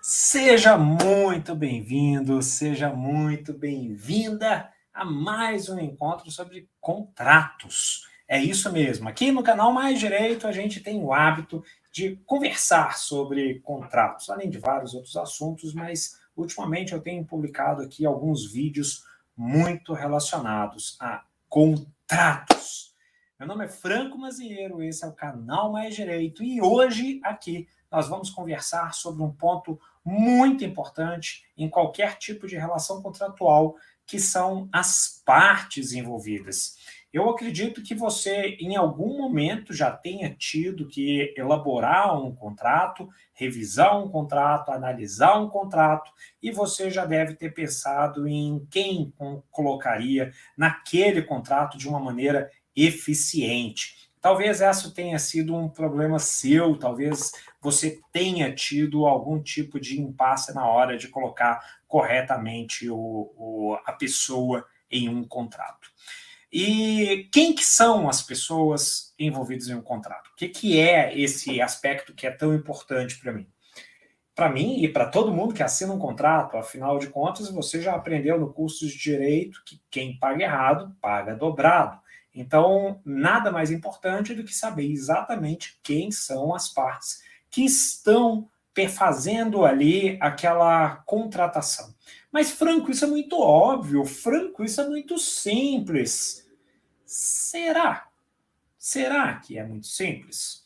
Seja muito bem-vindo, seja muito bem-vinda a mais um encontro sobre contratos. É isso mesmo, aqui no canal Mais Direito a gente tem o hábito de conversar sobre contratos, além de vários outros assuntos, mas ultimamente eu tenho publicado aqui alguns vídeos muito relacionados a contratos. Meu nome é Franco Mazieiro, esse é o canal Mais Direito e hoje aqui nós vamos conversar sobre um ponto muito importante em qualquer tipo de relação contratual, que são as partes envolvidas. Eu acredito que você, em algum momento, já tenha tido que elaborar um contrato, revisar um contrato, analisar um contrato, e você já deve ter pensado em quem colocaria naquele contrato de uma maneira eficiente. Talvez essa tenha sido um problema seu, talvez você tenha tido algum tipo de impasse na hora de colocar corretamente a pessoa em um contrato. E quem que são as pessoas envolvidas em um contrato? O que é esse aspecto que é tão importante para mim? Para mim e para todo mundo que assina um contrato, afinal de contas, você já aprendeu no curso de Direito que quem paga errado, paga dobrado. Então, nada mais importante do que saber exatamente quem são as partes que estão fazendo ali aquela contratação. Mas, Franco, isso é muito óbvio, Franco, isso é muito simples. Será? Será que é muito simples?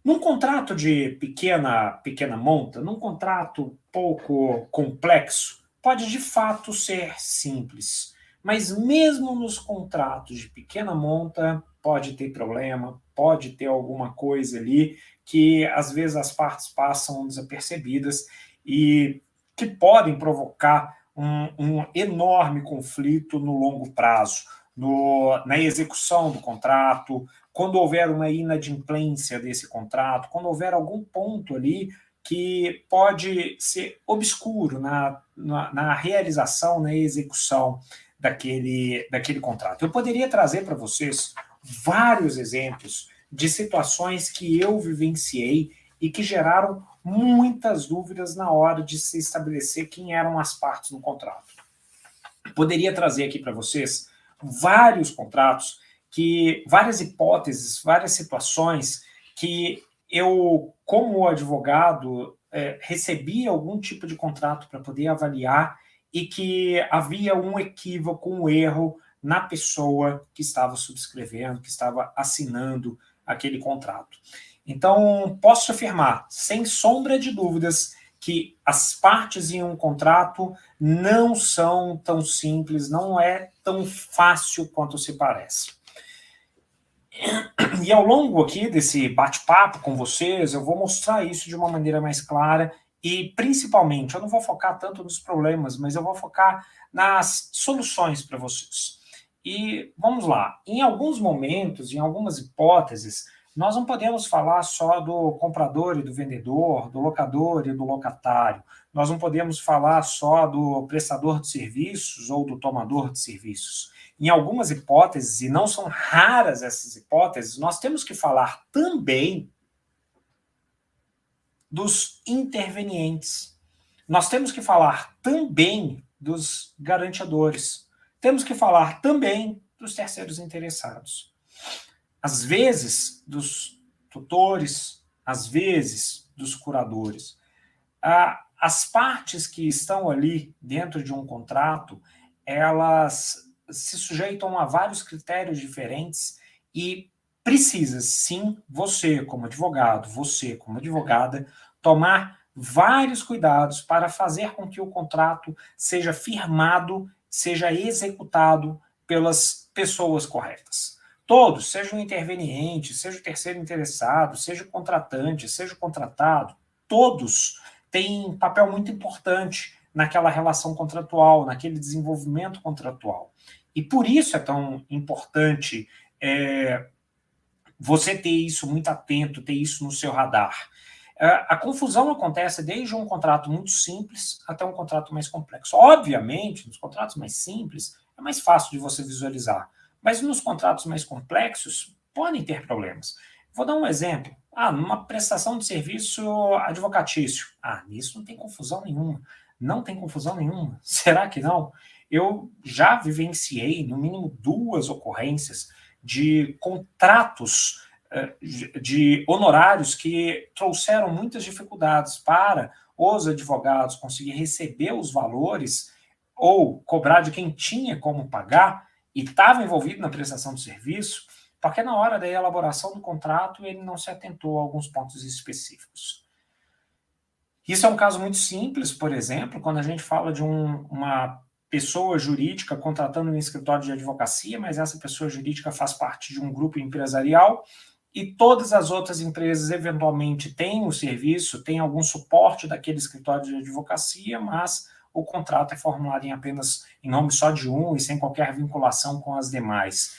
Num contrato de pequena monta, num contrato pouco complexo, pode de fato ser simples. Mas mesmo nos contratos de pequena monta, pode ter problema, pode ter alguma coisa ali que às vezes as partes passam desapercebidas e que podem provocar um enorme conflito no longo prazo, na execução do contrato, quando houver uma inadimplência desse contrato, quando houver algum ponto ali que pode ser obscuro na realização, na execução daquele contrato. Eu poderia trazer para vocês vários exemplos de situações que eu vivenciei e que geraram muitas dúvidas na hora de se estabelecer quem eram as partes no contrato. Poderia trazer aqui para vocês vários contratos, várias hipóteses, várias situações que eu, como advogado, recebi algum tipo de contrato para poder avaliar e que havia um equívoco, um erro na pessoa que estava subscrevendo, que estava assinando aquele contrato. Então, posso afirmar, sem sombra de dúvidas, que as partes em um contrato não são tão simples, não é tão fácil quanto se parece. E ao longo aqui desse bate-papo com vocês, eu vou mostrar isso de uma maneira mais clara e, principalmente, eu não vou focar tanto nos problemas, mas eu vou focar nas soluções para vocês. E vamos lá, em alguns momentos, em algumas hipóteses, nós não podemos falar só do comprador e do vendedor, do locador e do locatário. Nós não podemos falar só do prestador de serviços ou do tomador de serviços. Em algumas hipóteses, e não são raras essas hipóteses, nós temos que falar também dos intervenientes. Nós temos que falar também dos garantiadores. Temos que falar também dos terceiros interessados. Às vezes, dos tutores, às vezes, dos curadores. As partes que estão ali dentro de um contrato, elas se sujeitam a vários critérios diferentes e precisa, sim, você como advogado, você como advogada, tomar vários cuidados para fazer com que o contrato seja firmado, seja executado pelas pessoas corretas. Todos, seja o interveniente, seja o terceiro interessado, seja o contratante, seja o contratado, todos têm papel muito importante naquela relação contratual, naquele desenvolvimento contratual. E por isso é tão importante você ter isso muito atento, ter isso no seu radar. A confusão acontece desde um contrato muito simples até um contrato mais complexo. Obviamente, nos contratos mais simples, é mais fácil de você visualizar. Mas nos contratos mais complexos, podem ter problemas. Vou dar um exemplo. numa prestação de serviço advocatício. Nisso não tem confusão nenhuma. Não tem confusão nenhuma. Será que não? Eu já vivenciei, no mínimo, 2 ocorrências de contratos de honorários que trouxeram muitas dificuldades para os advogados conseguir receber os valores ou cobrar de quem tinha como pagar e estava envolvido na prestação de serviço, porque na hora da elaboração do contrato ele não se atentou a alguns pontos específicos. Isso é um caso muito simples, por exemplo, quando a gente fala de uma pessoa jurídica contratando um escritório de advocacia, mas essa pessoa jurídica faz parte de um grupo empresarial e todas as outras empresas eventualmente têm o serviço, têm algum suporte daquele escritório de advocacia, mas o contrato é formulado em nome só de um e sem qualquer vinculação com as demais.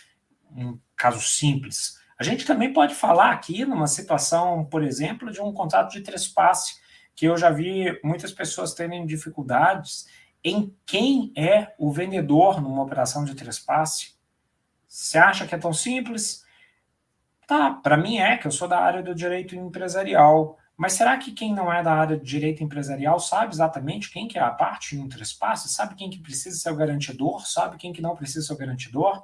Um caso simples. A gente também pode falar aqui numa situação, por exemplo, de um contrato de trespasse, que eu já vi muitas pessoas terem dificuldades em quem é o vendedor numa operação de trespasse. Você acha que é tão simples? Tá, para mim que eu sou da área do direito empresarial. Mas será que quem não é da área de direito empresarial sabe exatamente quem que é a parte em um trespasse? Sabe quem que precisa ser o garantidor? Sabe quem que não precisa ser o garantidor?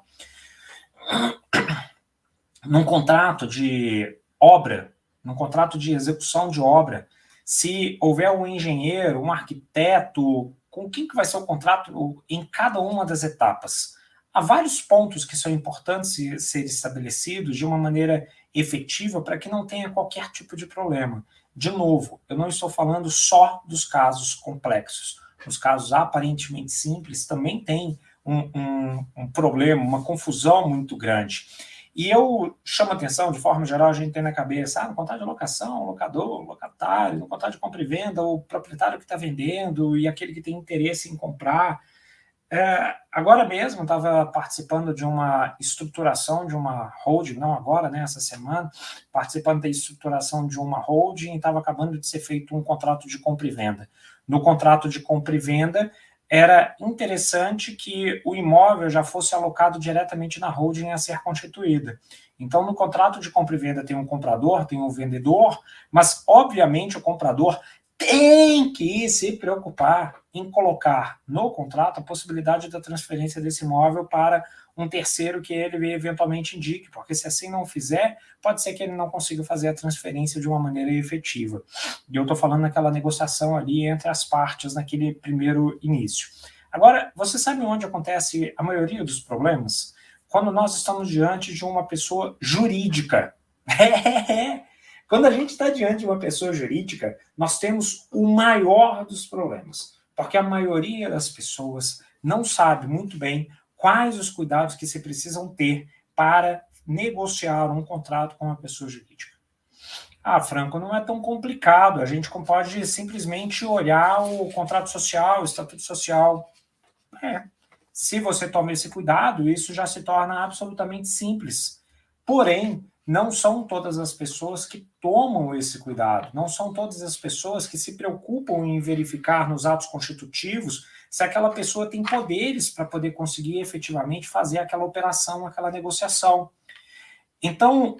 Num contrato de obra, num contrato de execução de obra, se houver um engenheiro, um arquiteto, com quem que vai ser o contrato em cada uma das etapas? Há vários pontos que são importantes ser estabelecidos de uma maneira efetiva para que não tenha qualquer tipo de problema. De novo, eu não estou falando só dos casos complexos. Os casos aparentemente simples também têm um problema, uma confusão muito grande. E eu chamo atenção, de forma geral, a gente tem na cabeça, no contrato de locação, locador, locatário, no contrato de compra e venda, o proprietário que está vendendo e aquele que tem interesse em comprar. Agora mesmo, eu estava participando de uma estruturação de uma holding, não agora, né, essa semana, participando da estruturação de uma holding e estava acabando de ser feito um contrato de compra e venda. No contrato de compra e venda, era interessante que o imóvel já fosse alocado diretamente na holding a ser constituída. Então, no contrato de compra e venda tem um comprador, tem um vendedor, mas, obviamente, o comprador tem que se preocupar em colocar no contrato a possibilidade da transferência desse imóvel para um terceiro que ele eventualmente indique, porque se assim não fizer, pode ser que ele não consiga fazer a transferência de uma maneira efetiva. E eu estou falando naquela negociação ali entre as partes naquele primeiro início. Agora, você sabe onde acontece a maioria dos problemas? Quando nós estamos diante de uma pessoa jurídica. Quando a gente está diante de uma pessoa jurídica, nós temos o maior dos problemas, porque a maioria das pessoas não sabe muito bem quais os cuidados que se precisam ter para negociar um contrato com uma pessoa jurídica. Franco, não é tão complicado, a gente pode simplesmente olhar o contrato social, o estatuto social. Se você toma esse cuidado, isso já se torna absolutamente simples. Porém, não são todas as pessoas que tomam esse cuidado, não são todas as pessoas que se preocupam em verificar nos atos constitutivos se aquela pessoa tem poderes para poder conseguir efetivamente fazer aquela operação, aquela negociação. Então,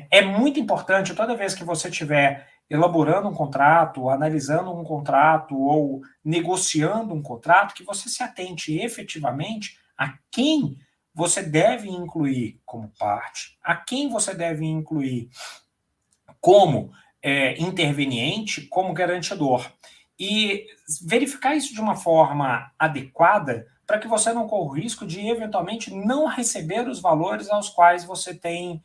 é muito importante, toda vez que você estiver elaborando um contrato, analisando um contrato ou negociando um contrato, que você se atente efetivamente a quem você deve incluir como parte, a quem você deve incluir como interveniente, como garantidor. E verificar isso de uma forma adequada para que você não corra o risco de, eventualmente, não receber os valores aos quais você tem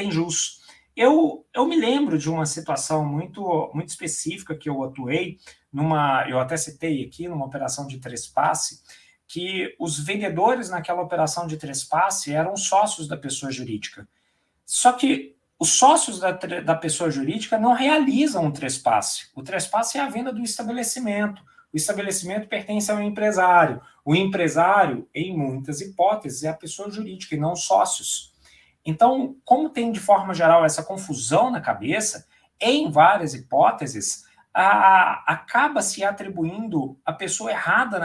jus. Eu me lembro de uma situação muito específica que eu atuei, eu até citei aqui, numa operação de trespasse, que os vendedores naquela operação de trespasse eram sócios da pessoa jurídica. Só que os sócios da pessoa jurídica não realizam o trespasse. O trespasse é a venda do estabelecimento. O estabelecimento pertence ao empresário. O empresário, em muitas hipóteses, é a pessoa jurídica e não os sócios. Então, como tem de forma geral essa confusão na cabeça, em várias hipóteses, acaba se atribuindo a pessoa errada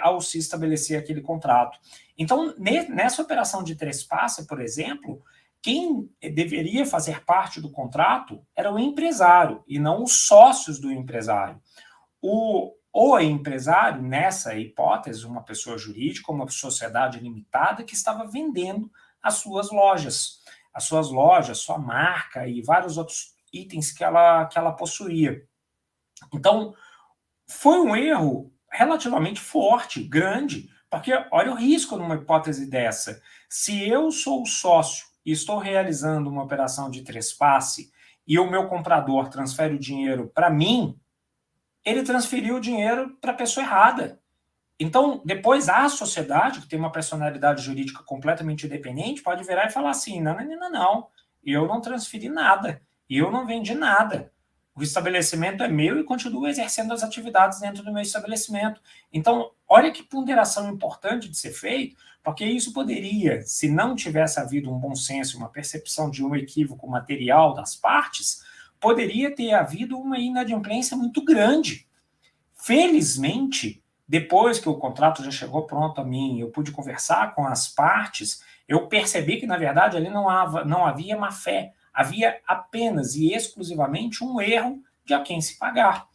ao se estabelecer aquele contrato. Então, nessa operação de trespasse, por exemplo, quem deveria fazer parte do contrato era o empresário e não os sócios do empresário. O empresário, nessa hipótese, uma pessoa jurídica, uma sociedade limitada que estava vendendo as suas lojas, sua marca e vários outros itens que ela possuía. Então, foi um erro relativamente forte, grande, porque olha o risco numa hipótese dessa. Se eu sou o sócio e estou realizando uma operação de trespasse e o meu comprador transfere o dinheiro para mim, ele transferiu o dinheiro para a pessoa errada. Então, depois a sociedade, que tem uma personalidade jurídica completamente independente, pode virar e falar assim, não, eu não transferi nada, eu não vendi nada. O estabelecimento é meu e continuo exercendo as atividades dentro do meu estabelecimento. Então, olha que ponderação importante de ser feito, porque isso poderia, se não tivesse havido um bom senso, uma percepção de um equívoco material das partes, poderia ter havido uma inadimplência muito grande. Felizmente, depois que o contrato já chegou pronto a mim, eu pude conversar com as partes, eu percebi que, na verdade, ali não havia má fé, havia apenas e exclusivamente um erro de a quem se pagar,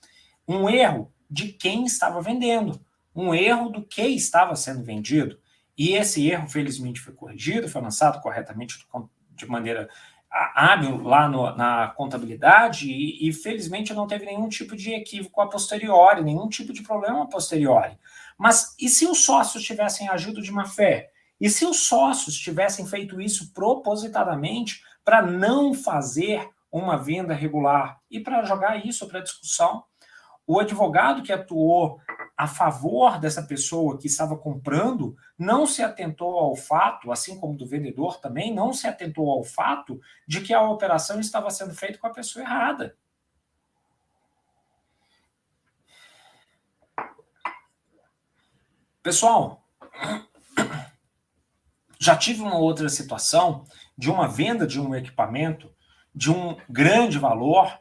um erro de quem estava vendendo, um erro do que estava sendo vendido. E esse erro, felizmente, foi corrigido, foi lançado corretamente de maneira hábil lá na contabilidade e felizmente não teve nenhum tipo de equívoco a posteriori, nenhum tipo de problema a posteriori. Mas e se os sócios tivessem agido de má fé? E se os sócios tivessem feito isso propositadamente para não fazer uma venda regular e para jogar isso para discussão? O advogado que atuou a favor dessa pessoa que estava comprando não se atentou ao fato, assim como do vendedor também, não se atentou ao fato de que a operação estava sendo feita com a pessoa errada. Pessoal, já tive uma outra situação de uma venda de um equipamento de um grande valor.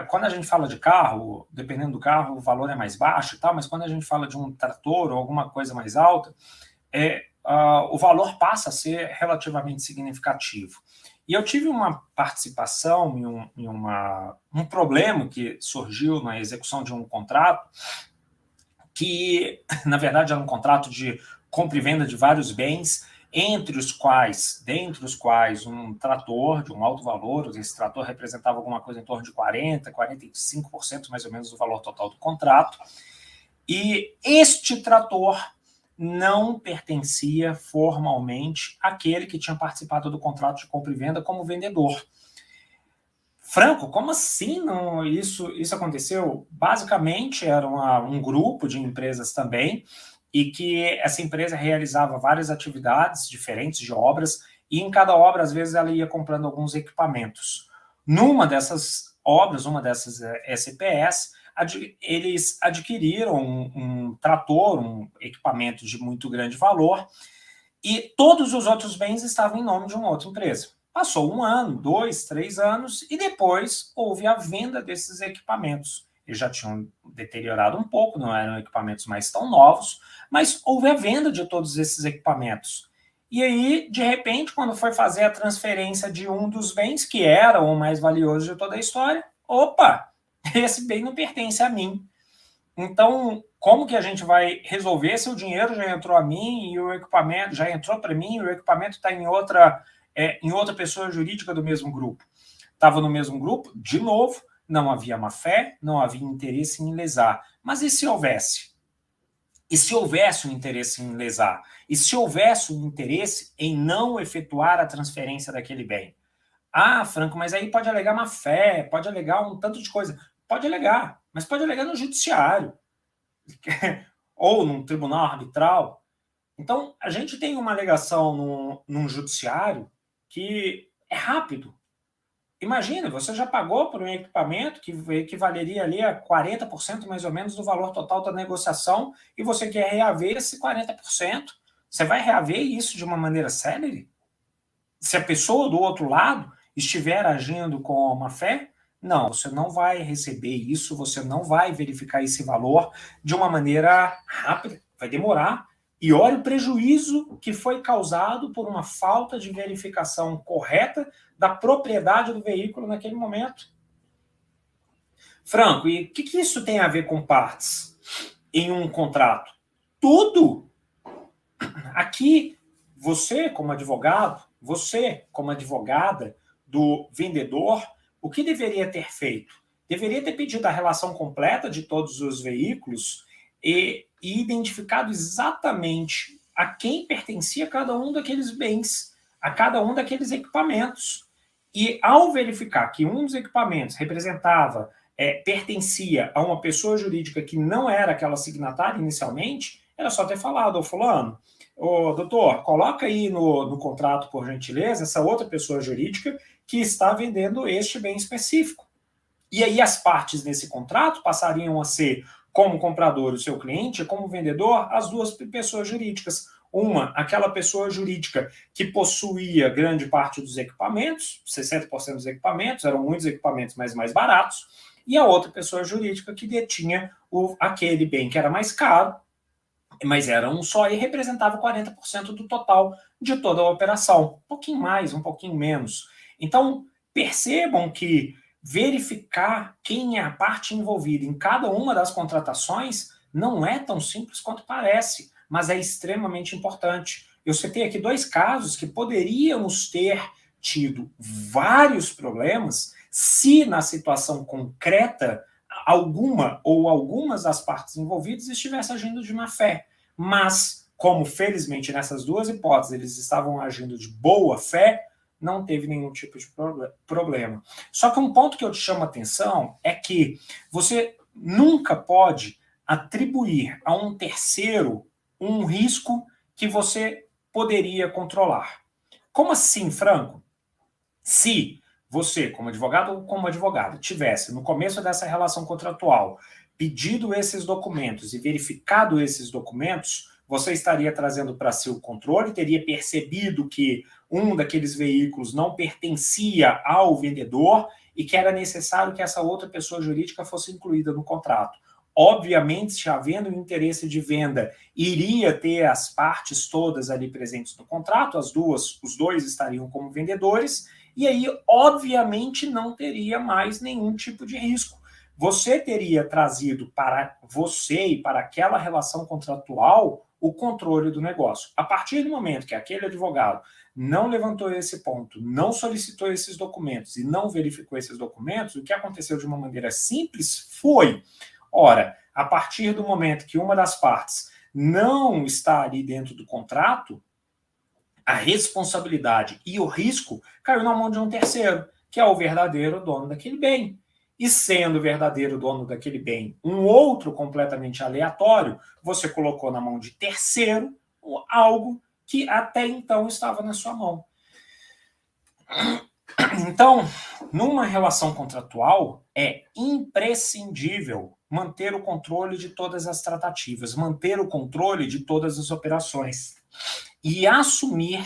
Quando a gente fala de carro, dependendo do carro, o valor é mais baixo e tal, mas quando a gente fala de um trator ou alguma coisa mais alta, o valor passa a ser relativamente significativo. E eu tive uma participação em um problema que surgiu na execução de um contrato, que, na verdade, era um contrato de compra e venda de vários bens, dentre os quais um trator de um alto valor, esse trator representava alguma coisa em torno de 40%, 45% mais ou menos do valor total do contrato, e este trator não pertencia formalmente àquele que tinha participado do contrato de compra e venda como vendedor. Franco, como assim não, isso aconteceu? Basicamente, era um grupo de empresas também, e que essa empresa realizava várias atividades diferentes de obras, e em cada obra, às vezes, ela ia comprando alguns equipamentos. Numa dessas obras, uma dessas SPS, eles adquiriram um trator, um equipamento de muito grande valor, e todos os outros bens estavam em nome de uma outra empresa. Passou 1 ano, 2, 3 anos, e depois houve a venda desses equipamentos. Eles já tinham deteriorado um pouco, não eram equipamentos mais tão novos, mas houve a venda de todos esses equipamentos. E aí, de repente, quando foi fazer a transferência de um dos bens, que era o mais valioso de toda a história, opa, esse bem não pertence a mim. Então, como que a gente vai resolver se o dinheiro já entrou a mim e o equipamento já entrou para mim e o equipamento está em outra pessoa jurídica do mesmo grupo? Estava no mesmo grupo, de novo, não havia má-fé, não havia interesse em lesar. Mas e se houvesse? E se houvesse um interesse em lesar? E se houvesse um interesse em não efetuar a transferência daquele bem? Ah, Franco, mas aí pode alegar má-fé, pode alegar um tanto de coisa. Pode alegar, mas pode alegar no judiciário ou num tribunal arbitral. Então, a gente tem uma alegação num judiciário que é rápido. Imagina, você já pagou por um equipamento que equivaleria ali a 40% mais ou menos do valor total da negociação e você quer reaver esse 40%. Você vai reaver isso de uma maneira célere? Se a pessoa do outro lado estiver agindo com má-fé, não, você não vai receber isso, você não vai verificar esse valor de uma maneira rápida, vai demorar. E olha o prejuízo que foi causado por uma falta de verificação correta da propriedade do veículo naquele momento. Franco, e o que isso tem a ver com partes em um contrato? Tudo! Aqui, você como advogado, você como advogada do vendedor, o que deveria ter feito? Deveria ter pedido a relação completa de todos os veículos e identificado exatamente a quem pertencia cada um daqueles bens, a cada um daqueles equipamentos. E ao verificar que um dos equipamentos representava, pertencia a uma pessoa jurídica que não era aquela signatária inicialmente, era só ter falado, ô fulano, ô doutor, coloca aí no contrato, por gentileza, essa outra pessoa jurídica que está vendendo este bem específico. E aí as partes nesse contrato passariam a ser, como comprador, o seu cliente, como vendedor, as duas pessoas jurídicas. Uma, aquela pessoa jurídica que possuía grande parte dos equipamentos, 60% dos equipamentos, eram muitos equipamentos, mas mais baratos, e a outra pessoa jurídica que detinha aquele bem que era mais caro, mas era um só e representava 40% do total de toda a operação. Um pouquinho mais, um pouquinho menos. Então, percebam que verificar quem é a parte envolvida em cada uma das contratações não é tão simples quanto parece, mas é extremamente importante. Eu citei aqui 2 casos que poderíamos ter tido vários problemas se na situação concreta alguma ou algumas das partes envolvidas estivessem agindo de má fé. Mas, como felizmente nessas 2 hipóteses eles estavam agindo de boa fé, não teve nenhum tipo de problema. Só que um ponto que eu te chamo a atenção é que você nunca pode atribuir a um terceiro um risco que você poderia controlar. Como assim, Franco? Se você, como advogado ou como advogada, tivesse, no começo dessa relação contratual, pedido esses documentos e verificado esses documentos, você estaria trazendo para si o controle, teria percebido que um daqueles veículos não pertencia ao vendedor e que era necessário que essa outra pessoa jurídica fosse incluída no contrato. Obviamente, se havendo um interesse de venda, iria ter as partes todas ali presentes no contrato, os dois estariam como vendedores, e aí, obviamente, não teria mais nenhum tipo de risco. Você teria trazido para você e para aquela relação contratual o controle do negócio. A partir do momento que aquele advogado não levantou esse ponto, não solicitou esses documentos e não verificou esses documentos, o que aconteceu de uma maneira simples foi, ora, a partir do momento que uma das partes não está ali dentro do contrato, a responsabilidade e o risco caiu na mão de um terceiro, que é o verdadeiro dono daquele bem. E sendo o verdadeiro dono daquele bem um outro completamente aleatório, você colocou na mão de terceiro algo que até então estava na sua mão. Então, numa relação contratual, é imprescindível manter o controle de todas as tratativas, manter o controle de todas as operações e assumir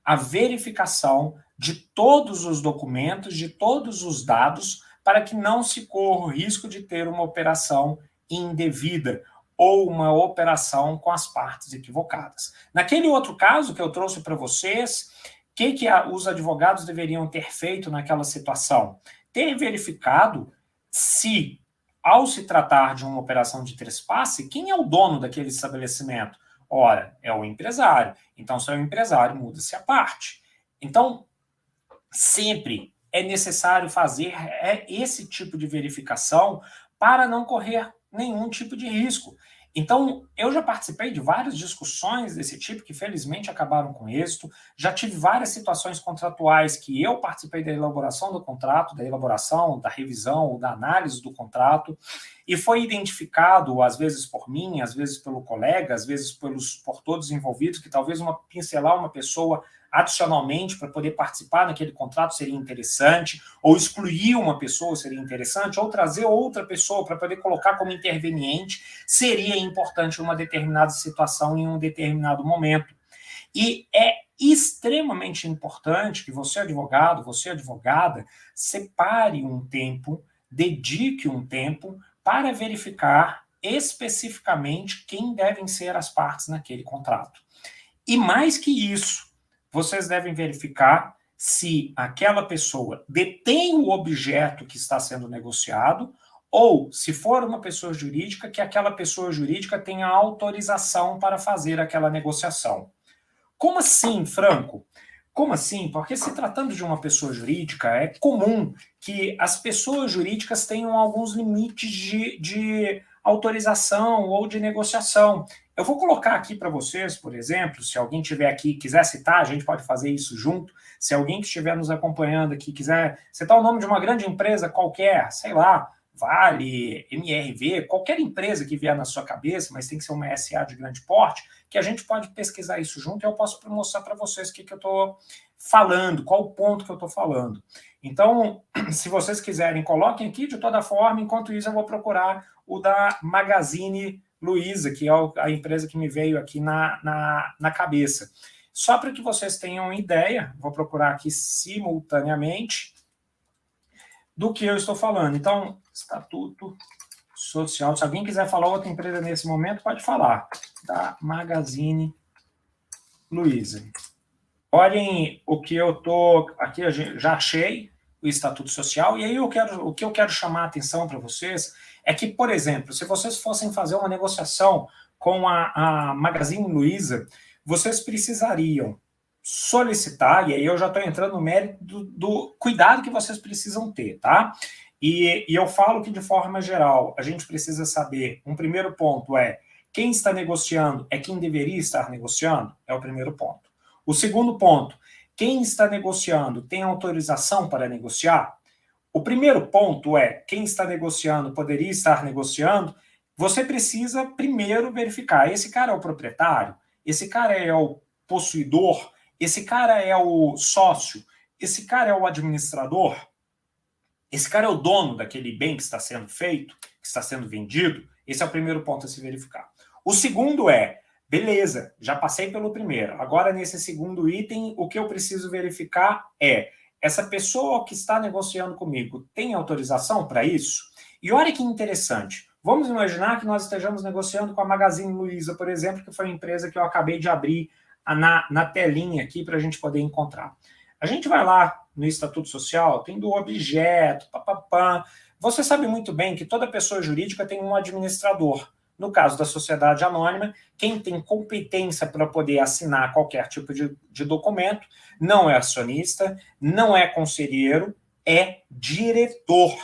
a verificação de todos os documentos, de todos os dados, para que não se corra o risco de ter uma operação indevida ou uma operação com as partes equivocadas. Naquele outro caso que eu trouxe para vocês, o que os advogados deveriam ter feito naquela situação? Ter verificado se, ao se tratar de uma operação de trespasse, quem é o dono daquele estabelecimento? Ora, é o empresário. Então, se é o empresário, muda-se a parte. Então, sempre é necessário fazer esse tipo de verificação para não correr nenhum tipo de risco. Então, eu já participei de várias discussões desse tipo, que felizmente acabaram com êxito. Já tive várias situações contratuais que eu participei da elaboração do contrato, da elaboração, da revisão, da análise do contrato, e foi identificado, às vezes por mim, às vezes pelo colega, às vezes por todos os envolvidos, que talvez pincelar uma pessoa adicionalmente para poder participar naquele contrato seria interessante, ou excluir uma pessoa seria interessante, ou trazer outra pessoa para poder colocar como interveniente seria importante em uma determinada situação, em um determinado momento. E é extremamente importante que você, advogado, você, advogada, separe um tempo, dedique um tempo para verificar especificamente quem devem ser as partes naquele contrato. E mais que isso, vocês devem verificar se aquela pessoa detém o objeto que está sendo negociado, ou, se for uma pessoa jurídica, que aquela pessoa jurídica tenha autorização para fazer aquela negociação. Como assim, Franco? Como assim? Porque se tratando de uma pessoa jurídica, é comum que as pessoas jurídicas tenham alguns limites de autorização ou de negociação. Eu vou colocar aqui para vocês, por exemplo, se alguém estiver aqui e quiser citar, a gente pode fazer isso junto. Se alguém que estiver nos acompanhando aqui quiser citar o nome de uma grande empresa qualquer, sei lá, Vale, MRV, qualquer empresa que vier na sua cabeça, mas tem que ser uma SA de grande porte, que a gente pode pesquisar isso junto e eu posso mostrar para vocês o que eu estou falando, qual o ponto que eu estou falando. Então, se vocês quiserem, coloquem aqui de toda forma, enquanto isso eu vou procurar o da Magazine Luiza, que é a empresa que me veio aqui na cabeça. Só para que vocês tenham ideia, vou procurar aqui simultaneamente do que eu estou falando. Então, Estatuto Social. Se alguém quiser falar outra empresa nesse momento, pode falar. Da Magazine Luiza. Olhem o que eu estou... Aqui eu já achei o Estatuto Social, e aí o que eu quero chamar a atenção para vocês é que, por exemplo, se vocês fossem fazer uma negociação com a Magazine Luiza, vocês precisariam solicitar, e aí eu já estou entrando no mérito do cuidado que vocês precisam ter, tá? E eu falo que, de forma geral, a gente precisa saber, um primeiro ponto é, quem está negociando é quem deveria estar negociando? É o primeiro ponto. O segundo ponto, quem está negociando tem autorização para negociar? O primeiro ponto é, quem está negociando poderia estar negociando? Você precisa primeiro verificar, esse cara é o proprietário? Esse cara é o possuidor? Esse cara é o sócio? Esse cara é o administrador? Esse cara é o dono daquele bem que está sendo feito, que está sendo vendido? Esse é o primeiro ponto a se verificar. O segundo é, beleza, já passei pelo primeiro. Agora, nesse segundo item, o que eu preciso verificar é, essa pessoa que está negociando comigo tem autorização para isso? E olha que interessante. Vamos imaginar que nós estejamos negociando com a Magazine Luiza, por exemplo, que foi a empresa que eu acabei de abrir na telinha aqui para a gente poder encontrar. A gente vai lá no Estatuto Social, tem do objeto, papapá. Você sabe muito bem que toda pessoa jurídica tem um administrador. No caso da sociedade anônima, quem tem competência para poder assinar qualquer tipo de documento não é acionista, não é conselheiro, é diretor.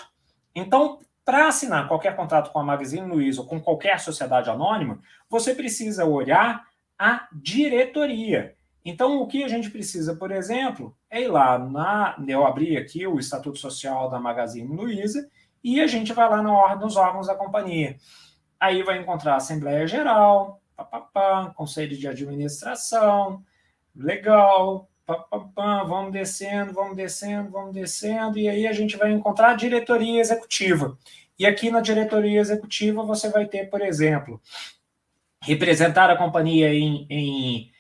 Então, para assinar qualquer contrato com a Magazine Luiza ou com qualquer sociedade anônima, você precisa olhar a diretoria. Então, o que a gente precisa, por exemplo, é ir lá eu abri aqui o Estatuto Social da Magazine Luiza e a gente vai lá nos órgãos da companhia. Aí vai encontrar a Assembleia Geral, Conselho de Administração, legal, vamos descendo, e aí a gente vai encontrar a diretoria executiva. E aqui na diretoria executiva você vai ter, por exemplo, representar a companhia em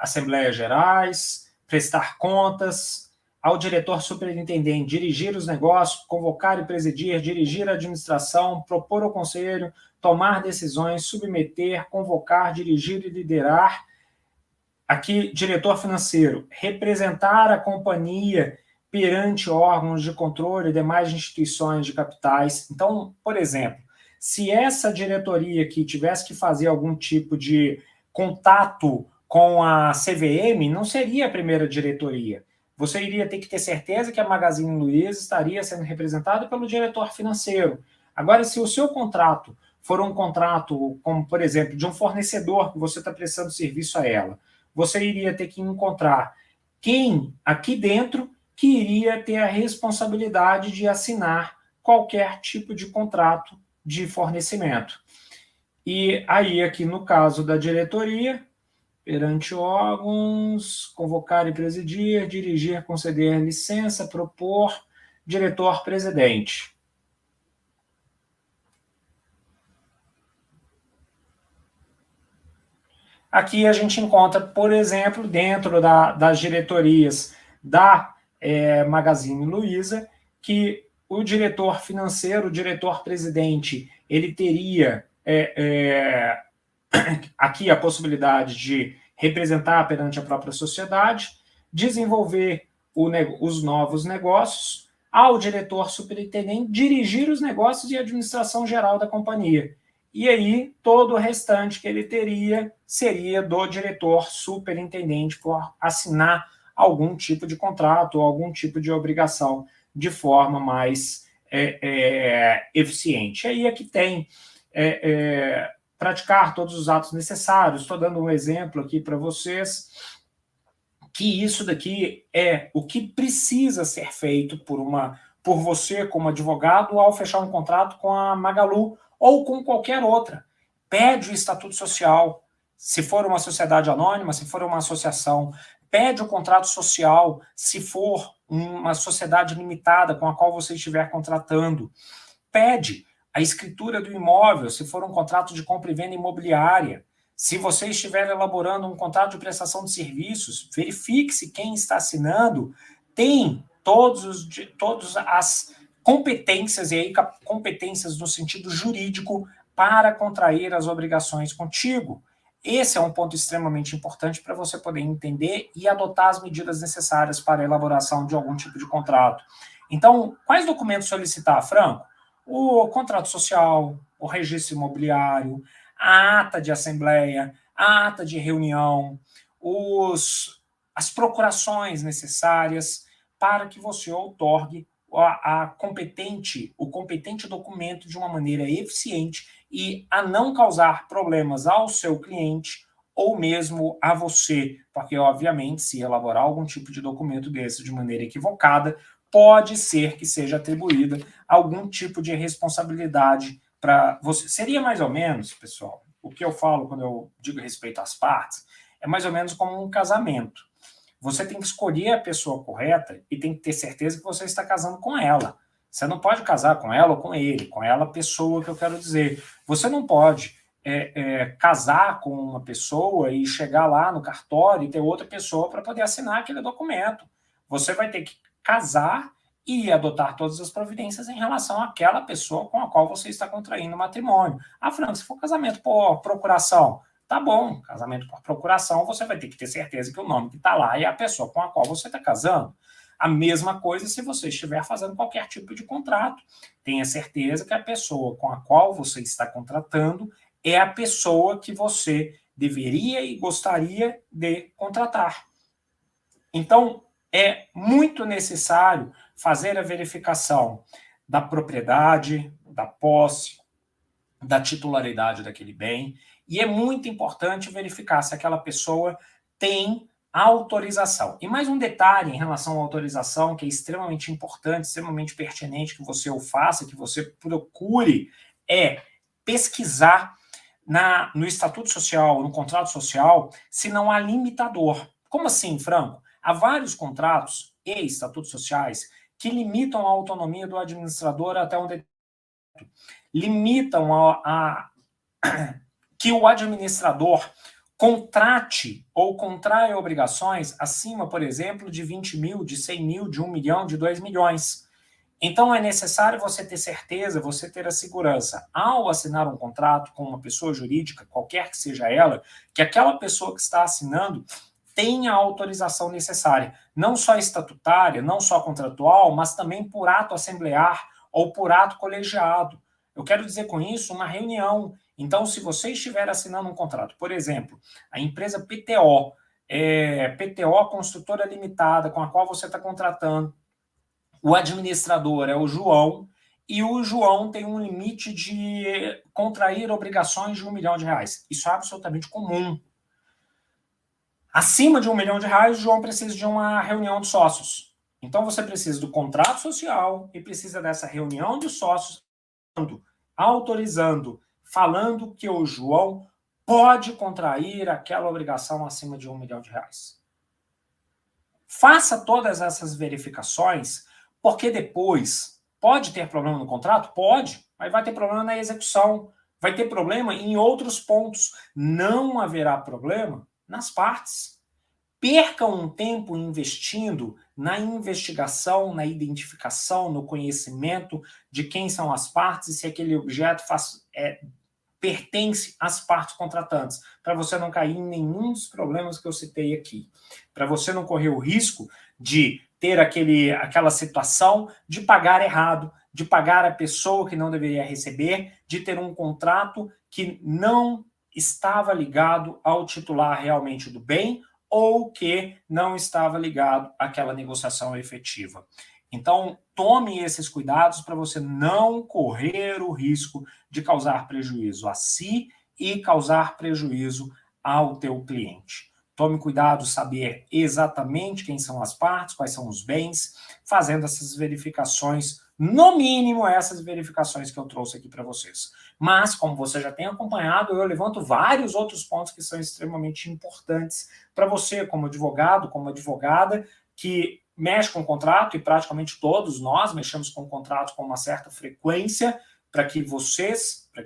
Assembleias Gerais, prestar contas, ao diretor superintendente dirigir os negócios, convocar e presidir, dirigir a administração, propor ao conselho, tomar decisões, submeter, convocar, dirigir e liderar. Aqui, diretor financeiro, representar a companhia perante órgãos de controle e demais instituições de capitais. Então, por exemplo, se essa diretoria aqui tivesse que fazer algum tipo de contato com a CVM, não seria a primeira diretoria. Você iria ter que ter certeza que a Magazine Luiza estaria sendo representada pelo diretor financeiro. Agora, se o seu contrato for um contrato, como, por exemplo, de um fornecedor que você está prestando serviço a ela, você iria ter que encontrar quem aqui dentro que iria ter a responsabilidade de assinar qualquer tipo de contrato de fornecimento. E aí, aqui no caso da diretoria, perante órgãos, convocar e presidir, dirigir, conceder licença, propor, diretor-presidente. Aqui a gente encontra, por exemplo, dentro das diretorias da Magazine Luiza, que o diretor financeiro, o diretor-presidente, ele teria aqui a possibilidade de representar perante a própria sociedade, desenvolver os novos negócios, ao diretor superintendente dirigir os negócios e a administração geral da companhia. E aí, todo o restante que ele teria seria do diretor superintendente por assinar algum tipo de contrato ou algum tipo de obrigação de forma mais eficiente. Aí é que tem praticar todos os atos necessários. Estou dando um exemplo aqui para vocês, que isso daqui é o que precisa ser feito por você como advogado ao fechar um contrato com a Magalu ou com qualquer outra. Pede o estatuto social, se for uma sociedade anônima, se for uma associação. Pede o contrato social, se for uma sociedade limitada com a qual você estiver contratando. Pede a escritura do imóvel, se for um contrato de compra e venda imobiliária. Se você estiver elaborando um contrato de prestação de serviços, verifique se quem está assinando tem todas as competências, e aí competências no sentido jurídico, para contrair as obrigações contigo. Esse é um ponto extremamente importante para você poder entender e adotar as medidas necessárias para a elaboração de algum tipo de contrato. Então, quais documentos solicitar, Franco? O contrato social, o registro imobiliário, a ata de assembleia, a ata de reunião, as procurações necessárias para que você outorgue o competente documento de uma maneira eficiente e a não causar problemas ao seu cliente ou mesmo a você, porque, obviamente, se elaborar algum tipo de documento desse de maneira equivocada, pode ser que seja atribuída algum tipo de responsabilidade para você. Seria mais ou menos, pessoal, o que eu falo quando eu digo respeito às partes, é mais ou menos como um casamento. Você tem que escolher a pessoa correta e tem que ter certeza que você está casando com ela. Você não pode casar com ela ou com ele, com ela a pessoa que eu quero dizer. Você não pode casar com uma pessoa e chegar lá no cartório e ter outra pessoa para poder assinar aquele documento. Você vai ter que casar e adotar todas as providências em relação àquela pessoa com a qual você está contraindo matrimônio. Ah, Franco, se for casamento por procuração, tá bom, casamento por procuração, você vai ter que ter certeza que o nome que está lá é a pessoa com a qual você está casando. A mesma coisa se você estiver fazendo qualquer tipo de contrato. Tenha certeza que a pessoa com a qual você está contratando é a pessoa que você deveria e gostaria de contratar. Então, é muito necessário fazer a verificação da propriedade, da posse, da titularidade daquele bem, e é muito importante verificar se aquela pessoa tem autorização. E mais um detalhe em relação à autorização, que é extremamente importante, extremamente pertinente que você o faça, que você procure, é pesquisar no Estatuto Social, no contrato social, se não há limitador. Como assim, Franco? Há vários contratos e estatutos sociais que limitam a autonomia do administrador até onde limitam que o administrador contrate ou contraia obrigações acima, por exemplo, de 20 mil, de 100 mil, de 1 milhão, de 2 milhões. Então, é necessário você ter certeza, você ter a segurança, ao assinar um contrato com uma pessoa jurídica, qualquer que seja ela, que aquela pessoa que está assinando tenha a autorização necessária, não só estatutária, não só contratual, mas também por ato assemblear ou por ato colegiado. Eu quero dizer com isso uma reunião. Então, se você estiver assinando um contrato, por exemplo, a empresa PTO, PTO Construtora Limitada, com a qual você está contratando, o administrador é o João, e o João tem um limite de contrair obrigações de R$1 milhão. Isso é absolutamente comum. Acima de R$1 milhão, o João precisa de uma reunião de sócios. Então, você precisa do contrato social e precisa dessa reunião de sócios autorizando, falando que o João pode contrair aquela obrigação acima de R$1 milhão. Faça todas essas verificações, porque depois pode ter problema no contrato? Pode, mas vai ter problema na execução, vai ter problema em outros pontos. Não haverá problema nas partes. Percam um tempo investindo na investigação, na identificação, no conhecimento de quem são as partes e se aquele objeto pertence às partes contratantes, para você não cair em nenhum dos problemas que eu citei aqui, para você não correr o risco de ter aquela situação de pagar errado, de pagar a pessoa que não deveria receber, de ter um contrato que não estava ligado ao titular realmente do bem ou que não estava ligado àquela negociação efetiva. Então, tome esses cuidados para você não correr o risco de causar prejuízo a si e causar prejuízo ao teu cliente. Tome cuidado de saber exatamente quem são as partes, quais são os bens, fazendo essas verificações, no mínimo essas verificações que eu trouxe aqui para vocês. Mas, como você já tem acompanhado, eu levanto vários outros pontos que são extremamente importantes para você, como advogado, como advogada, que mexe com o contrato, e praticamente todos nós mexemos com o contrato com uma certa frequência, para que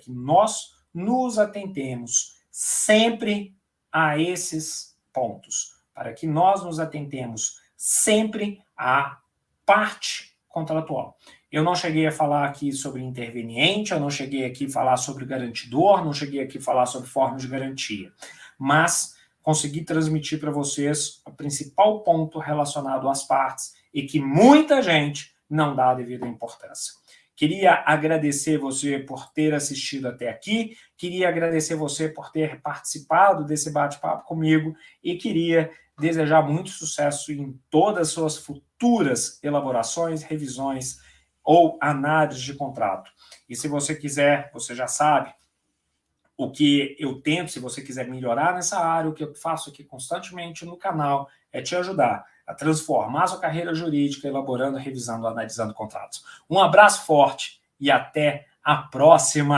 nós nos atentemos sempre a esses pontos, para que nós nos atentemos sempre à parte contratual. Eu não cheguei a falar aqui sobre interveniente, eu não cheguei aqui a falar sobre garantidor, não cheguei aqui a falar sobre forma de garantia, mas consegui transmitir para vocês o principal ponto relacionado às partes e que muita gente não dá a devida importância. Queria agradecer você por ter assistido até aqui, queria agradecer você por ter participado desse bate-papo comigo e queria desejar muito sucesso em todas as suas futuras elaborações, revisões ou análises de contrato. E se você quiser, você já sabe, o que eu tento, se você quiser melhorar nessa área, o que eu faço aqui constantemente no canal é te ajudar a transformar a sua carreira jurídica, elaborando, revisando, analisando contratos. Um abraço forte e até a próxima!